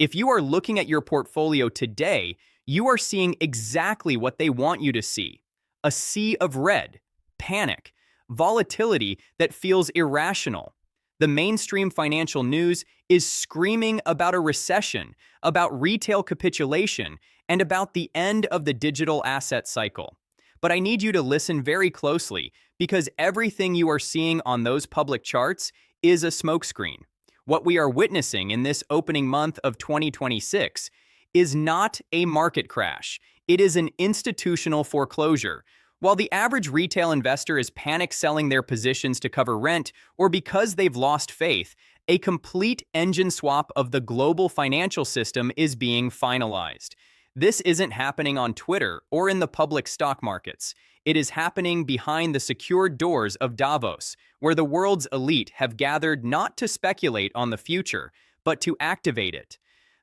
If you are looking at your portfolio today, you are seeing exactly what they want you to see: a sea of red, panic, volatility that feels irrational. The mainstream financial news is screaming about a recession, about retail capitulation, and about the end of the digital asset cycle. But I need you to listen very closely, because everything you are seeing on those public charts is a smokescreen. What we are witnessing in this opening month of 2026 is not a market crash. It is an institutional foreclosure. While the average retail investor is panic selling their positions to cover rent or because they've lost faith, a complete engine swap of the global financial system is being finalized. This isn't happening on Twitter or in the public stock markets. It is happening behind the secured doors of Davos, where the world's elite have gathered not to speculate on the future, but to activate it.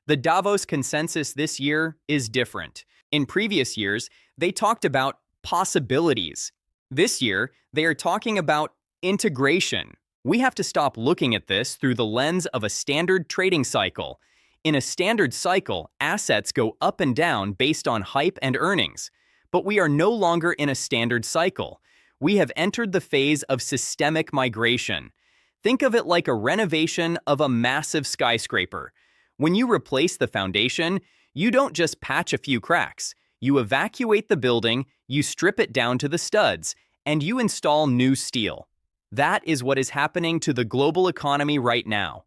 The Davos consensus this year is different. In previous years, they talked about possibilities. This year, they are talking about integration. We have to stop looking at this through the lens of a standard trading cycle. In a standard cycle, assets go up and down based on hype and earnings. But we are no longer in a standard cycle. We have entered the phase of systemic migration. Think of it like a renovation of a massive skyscraper. When you replace the foundation, you don't just patch a few cracks. You evacuate the building, you strip it down to the studs, and you install new steel. That is what is happening to the global economy right now.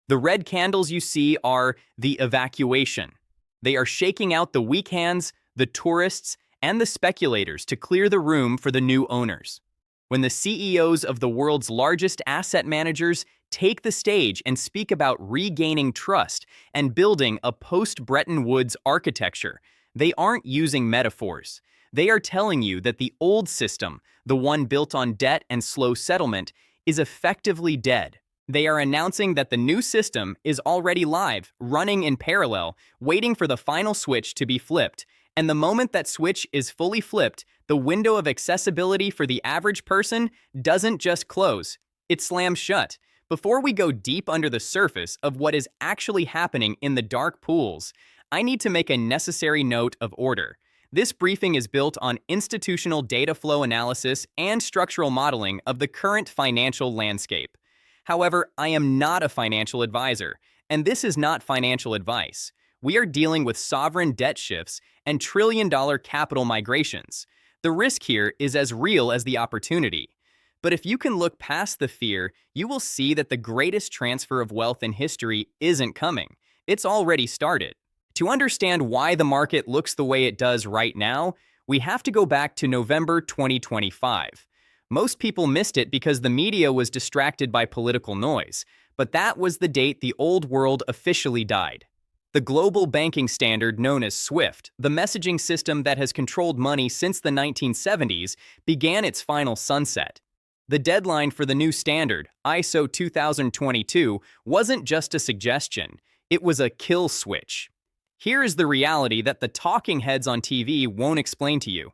The red candles you see are the evacuation. They are shaking out the weak hands, the tourists, and the speculators to clear the room for the new owners. When the CEOs of the world's largest asset managers take the stage and speak about regaining trust and building a post-Bretton Woods architecture, they aren't using metaphors. They are telling you that the old system, the one built on debt and slow settlement, is effectively dead. They are announcing that the new system is already live, running in parallel, waiting for the final switch to be flipped. And the moment that switch is fully flipped, the window of accessibility for the average person doesn't just close, it slams shut. Before we go deep under the surface of what is actually happening in the dark pools, I need to make a necessary note of order. This briefing is built on institutional data flow analysis and structural modeling of the current financial landscape. However, I am not a financial advisor, and this is not financial advice. We are dealing with sovereign debt shifts and trillion-dollar capital migrations. The risk here is as real as the opportunity. But if you can look past the fear, you will see that the greatest transfer of wealth in history isn't coming. It's already started. To understand why the market looks the way it does right now, we have to go back to November 2025. Most people missed it because the media was distracted by political noise, but that was the date the old world officially died. The global banking standard known as SWIFT, the messaging system that has controlled money since the 1970s, began its final sunset. The deadline for the new standard, ISO 2022, wasn't just a suggestion, it was a kill switch. Here is the reality that the talking heads on TV won't explain to you.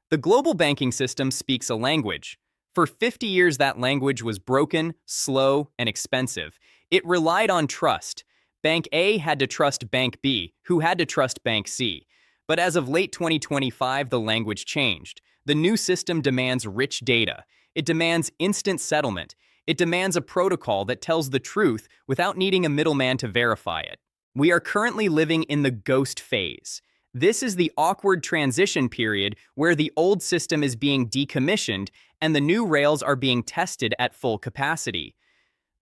The global banking system speaks a language. For 50 years, that language was broken, slow, and expensive. It relied on trust. Bank A had to trust Bank B, who had to trust Bank C. But as of late 2025, the language changed. The new system demands rich data. It demands instant settlement. It demands a protocol that tells the truth without needing a middleman to verify it. We are currently living in the ghost phase. This is the awkward transition period where the old system is being decommissioned and the new rails are being tested at full capacity.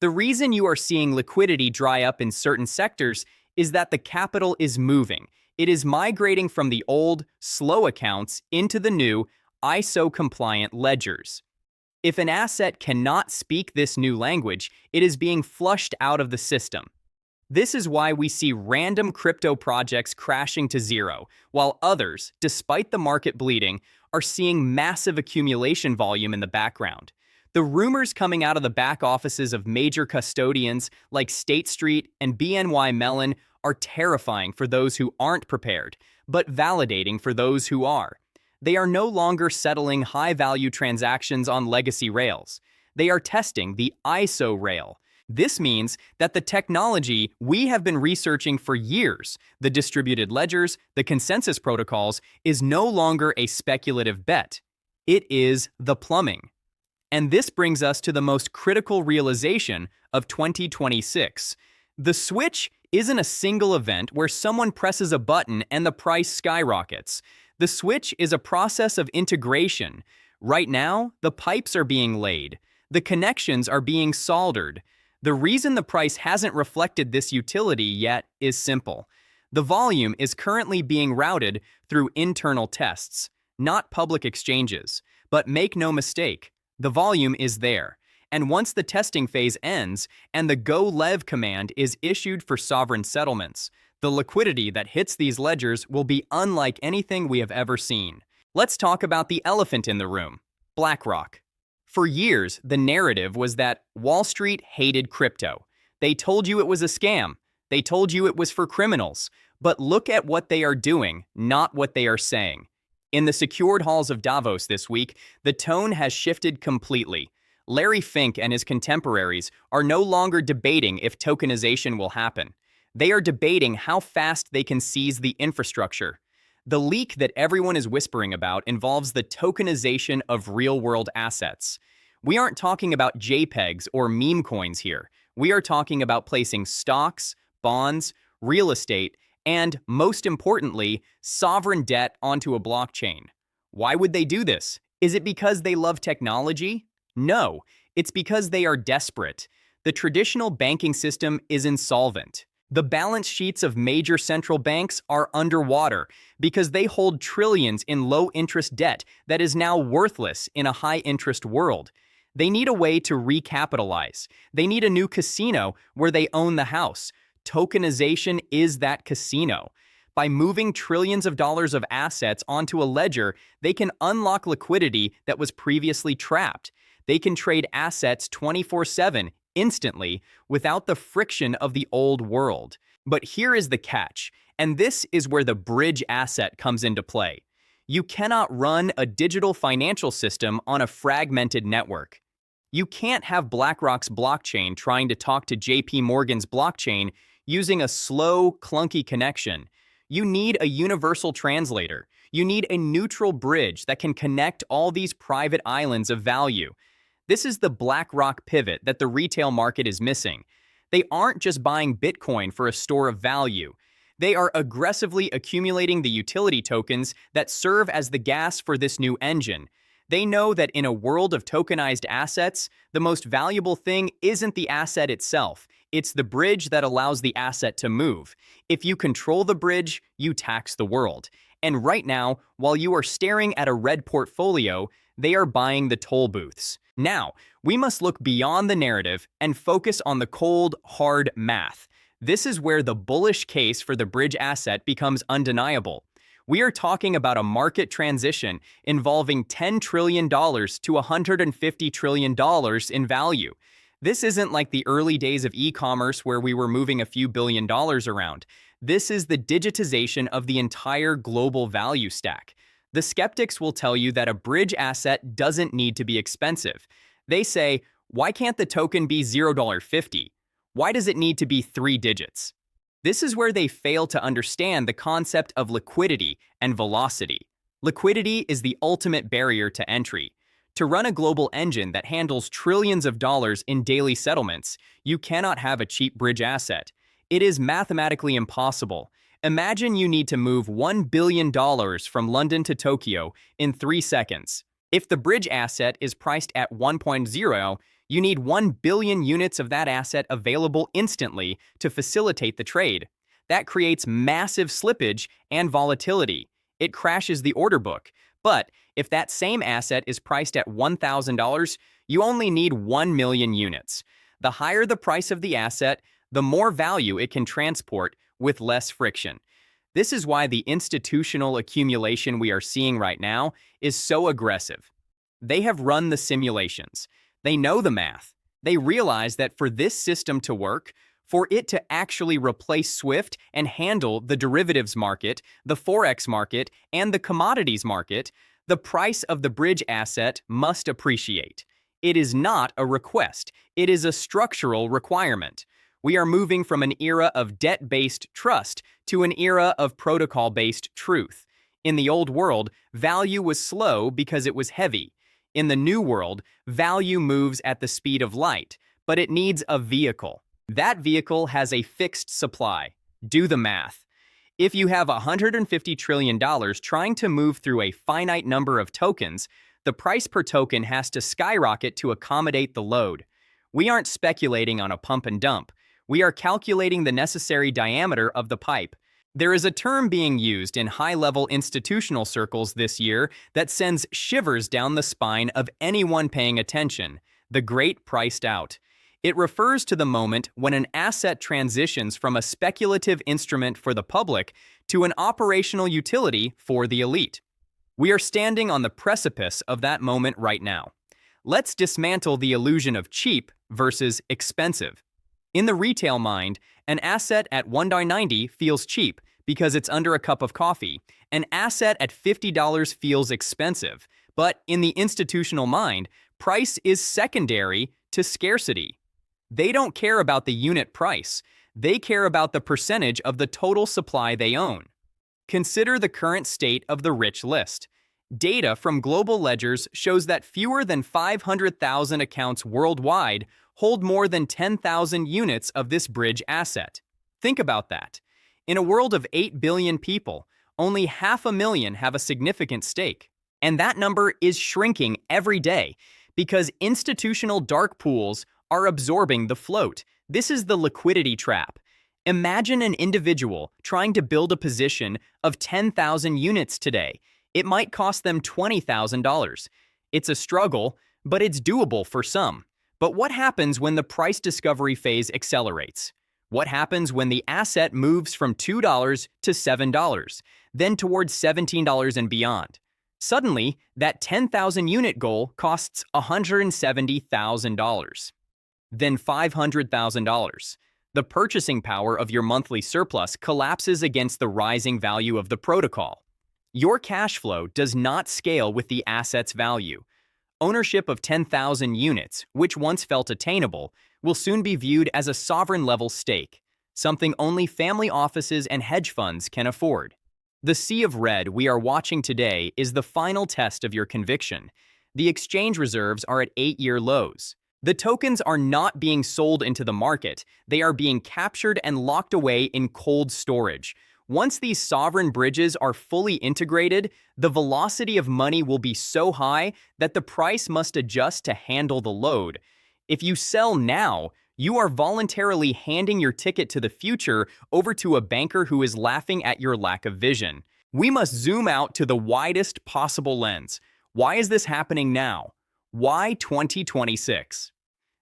The reason you are seeing liquidity dry up in certain sectors is that the capital is moving. It is migrating from the old, slow accounts into the new, ISO-compliant ledgers. If an asset cannot speak this new language, it is being flushed out of the system. This is why we see random crypto projects crashing to zero, while others, despite the market bleeding, are seeing massive accumulation volume in the background. The rumors coming out of the back offices of major custodians like State Street and BNY Mellon are terrifying for those who aren't prepared, but validating for those who are. They are no longer settling high-value transactions on legacy rails. They are testing the ISO rail. This means that the technology we have been researching for years, the distributed ledgers, the consensus protocols, is no longer a speculative bet. It is the plumbing. And this brings us to the most critical realization of 2026. The switch isn't a single event where someone presses a button and the price skyrockets. The switch is a process of integration. Right now, the pipes are being laid. The connections are being soldered. The reason the price hasn't reflected this utility yet is simple. The volume is currently being routed through internal tests, not public exchanges. But make no mistake, the volume is there. And once the testing phase ends and the go lev command is issued for sovereign settlements, the liquidity that hits these ledgers will be unlike anything we have ever seen. Let's talk about the elephant in the room, BlackRock. For years, the narrative was that Wall Street hated crypto. They told you it was a scam. They told you it was for criminals. But look at what they are doing, not what they are saying. In the secured halls of Davos this week, the tone has shifted completely. Larry Fink and his contemporaries are no longer debating if tokenization will happen. They are debating how fast they can seize the infrastructure. The leak that everyone is whispering about involves the tokenization of real-world assets. We aren't talking about JPEGs or meme coins here. We are talking about placing stocks, bonds, real estate, and, most importantly, sovereign debt onto a blockchain. Why would they do this? Is it because they love technology? No, it's because they are desperate. The traditional banking system is insolvent. The balance sheets of major central banks are underwater because they hold trillions in low-interest debt that is now worthless in a high-interest world. They need a way to recapitalize. They need a new casino where they own the house. Tokenization is that casino. By moving trillions of dollars of assets onto a ledger, they can unlock liquidity that was previously trapped. They can trade assets 24/7, instantly, without the friction of the old world. But here is the catch, and this is where the bridge asset comes into play. You cannot run a digital financial system on a fragmented network. You can't have BlackRock's blockchain trying to talk to JP Morgan's blockchain using a slow, clunky connection. You need a universal translator. You need a neutral bridge that can connect all these private islands of value. This is the BlackRock pivot that the retail market is missing. They aren't just buying Bitcoin for a store of value. They are aggressively accumulating the utility tokens that serve as the gas for this new engine. They know that in a world of tokenized assets, the most valuable thing isn't the asset itself. It's the bridge that allows the asset to move. If you control the bridge, you tax the world. And right now, while you are staring at a red portfolio, they are buying the toll booths. Now, we must look beyond the narrative and focus on the cold, hard math. This is where the bullish case for the bridge asset becomes undeniable. We are talking about a market transition involving $10 trillion to $150 trillion in value. This isn't like the early days of e-commerce where we were moving a few billion dollars around. This is the digitization of the entire global value stack. The skeptics will tell you that a bridge asset doesn't need to be expensive. They say, why can't the token be $0.50? Why does it need to be 3 digits? This is where they fail to understand the concept of liquidity and velocity. Liquidity is the ultimate barrier to entry. To run a global engine that handles trillions of dollars in daily settlements, you cannot have a cheap bridge asset. It is mathematically impossible. Imagine you need to move $1 billion from London to Tokyo in 3 seconds. If the bridge asset is priced at 1.0, you need 1 billion units of that asset available instantly to facilitate the trade. That creates massive slippage and volatility. It crashes the order book. But if that same asset is priced at $1,000, you only need 1 million units. The higher the price of the asset, the more value it can transport with less friction. This is why the institutional accumulation we are seeing right now is so aggressive. They have run the simulations. They know the math. They realize that for this system to work, for it to actually replace SWIFT and handle the derivatives market, the forex market, and the commodities market, the price of the bridge asset must appreciate. It is not a request. It is a structural requirement. We are moving from an era of debt-based trust to an era of protocol-based truth. In the old world, value was slow because it was heavy. In the new world, value moves at the speed of light, but it needs a vehicle. That vehicle has a fixed supply. Do the math. If you have $150 trillion trying to move through a finite number of tokens, the price per token has to skyrocket to accommodate the load. We aren't speculating on a pump and dump. We are calculating the necessary diameter of the pipe. There is a term being used in high-level institutional circles this year that sends shivers down the spine of anyone paying attention: the great priced out. It refers to the moment when an asset transitions from a speculative instrument for the public to an operational utility for the elite. We are standing on the precipice of that moment right now. Let's dismantle the illusion of cheap versus expensive. In the retail mind, an asset at $1.90 feels cheap because it's under a cup of coffee. An asset at $50 feels expensive. But in the institutional mind, price is secondary to scarcity. They don't care about the unit price. They care about the percentage of the total supply they own. Consider the current state of the rich list. Data from global ledgers shows that fewer than 500,000 accounts worldwide hold more than 10,000 units of this bridge asset. Think about that. In a world of 8 billion people, only 500,000 have a significant stake. And that number is shrinking every day because institutional dark pools are absorbing the float. This is the liquidity trap. Imagine an individual trying to build a position of 10,000 units today. It might cost them $20,000. It's a struggle, but it's doable for some. But what happens when the price discovery phase accelerates? What happens when the asset moves from $2 to $7, then towards $17 and beyond? Suddenly, that 10,000 unit goal costs $170,000. Then $500,000. The purchasing power of your monthly surplus collapses against the rising value of the protocol. Your cash flow does not scale with the asset's value. Ownership of 10,000 units, which once felt attainable, will soon be viewed as a sovereign-level stake, something only family offices and hedge funds can afford. The sea of red we are watching today is the final test of your conviction. The exchange reserves are at 8-year lows. The tokens are not being sold into the market. They are being captured and locked away in cold storage. Once these sovereign bridges are fully integrated, the velocity of money will be so high that the price must adjust to handle the load. If you sell now, you are voluntarily handing your ticket to the future over to a banker who is laughing at your lack of vision. We must zoom out to the widest possible lens. Why is this happening now? Why 2026?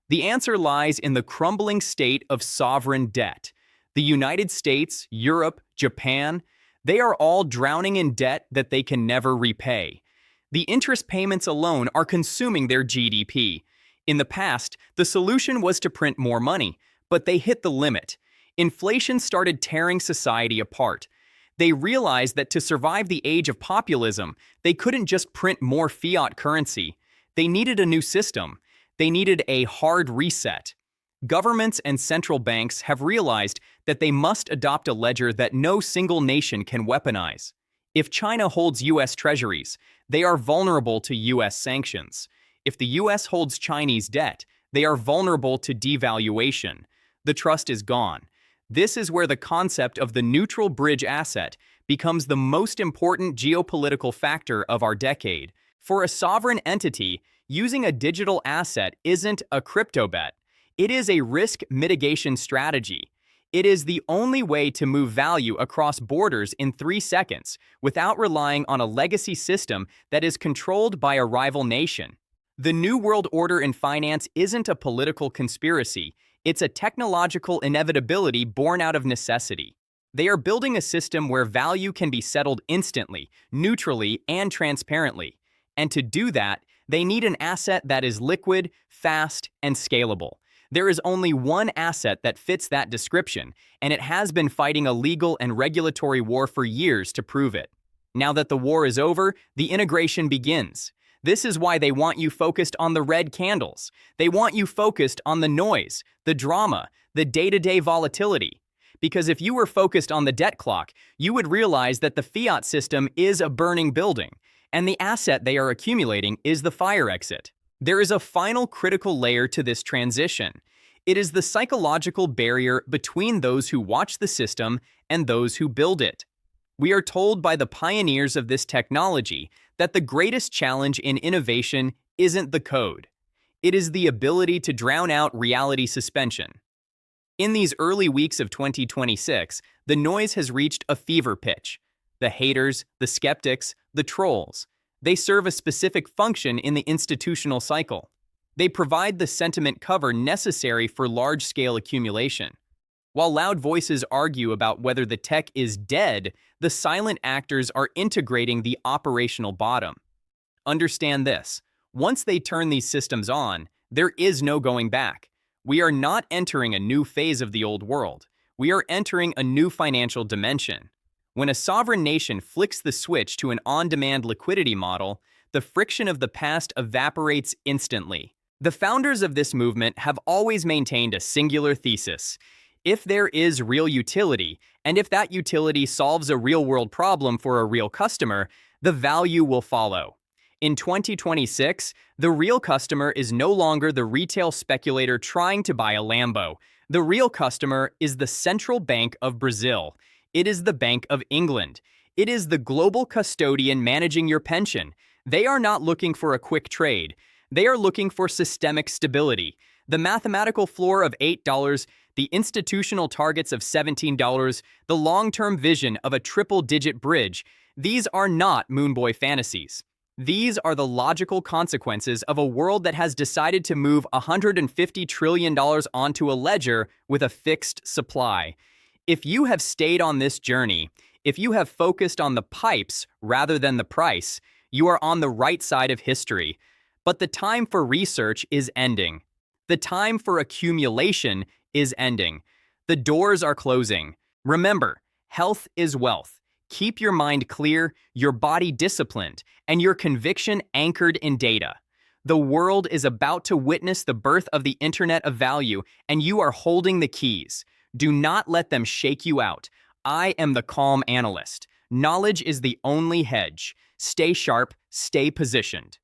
The answer lies in the crumbling state of sovereign debt. The United States, Europe, Japan, they are all drowning in debt that they can never repay. The interest payments alone are consuming their GDP. In the past, the solution was to print more money, but they hit the limit. Inflation started tearing society apart. They realized that to survive the age of populism, they couldn't just print more fiat currency. They needed a new system. They needed a hard reset. Governments and central banks have realized that they must adopt a ledger that no single nation can weaponize. If China holds U.S. treasuries, they are vulnerable to U.S. sanctions. If the U.S. holds Chinese debt, they are vulnerable to devaluation. The trust is gone. This is where the concept of the neutral bridge asset becomes the most important geopolitical factor of our decade. For a sovereign entity, using a digital asset isn't a crypto bet. It is a risk mitigation strategy. It is the only way to move value across borders in 3 seconds without relying on a legacy system that is controlled by a rival nation. The New World Order in finance isn't a political conspiracy. It's a technological inevitability born out of necessity. They are building a system where value can be settled instantly, neutrally, and transparently. And to do that, they need an asset that is liquid, fast, and scalable. There is only one asset that fits that description, and it has been fighting a legal and regulatory war for years to prove it. Now that the war is over, the integration begins. This is why they want you focused on the red candles. They want you focused on the noise, the drama, the day-to-day volatility. Because if you were focused on the debt clock, you would realize that the fiat system is a burning building, and the asset they are accumulating is the fire exit. There is a final critical layer to this transition. It is the psychological barrier between those who watch the system and those who build it. We are told by the pioneers of this technology that the greatest challenge in innovation isn't the code. It is the ability to drown out reality suspension. In these early weeks of 2026, the noise has reached a fever pitch. The haters, the skeptics, the trolls. They serve a specific function in the institutional cycle. They provide the sentiment cover necessary for large-scale accumulation. While loud voices argue about whether the tech is dead, the silent actors are integrating the operational bottom. Understand this: once they turn these systems on, there is no going back. We are not entering a new phase of the old world. We are entering a new financial dimension. When a sovereign nation flicks the switch to an on-demand liquidity model, the friction of the past evaporates instantly. The founders of this movement have always maintained a singular thesis. If there is real utility, and if that utility solves a real-world problem for a real customer, the value will follow. In 2026, the real customer is no longer the retail speculator trying to buy a Lambo. The real customer is the central bank of Brazil. It is the Bank of England. It is the global custodian managing your pension. They are not looking for a quick trade. They are looking for systemic stability. The mathematical floor of $8, the institutional targets of $17, the long-term vision of a triple-digit bridge, these are not Moonboy fantasies. These are the logical consequences of a world that has decided to move $150 trillion onto a ledger with a fixed supply. If you have stayed on this journey, if you have focused on the pipes rather than the price, you are on the right side of history. But the time for research is ending. The time for accumulation is ending. The doors are closing. Remember, health is wealth. Keep your mind clear, your body disciplined, and your conviction anchored in data. The world is about to witness the birth of the Internet of Value, and you are holding the keys. Do not let them shake you out. I am the calm analyst. Knowledge is the only hedge. Stay sharp, stay positioned.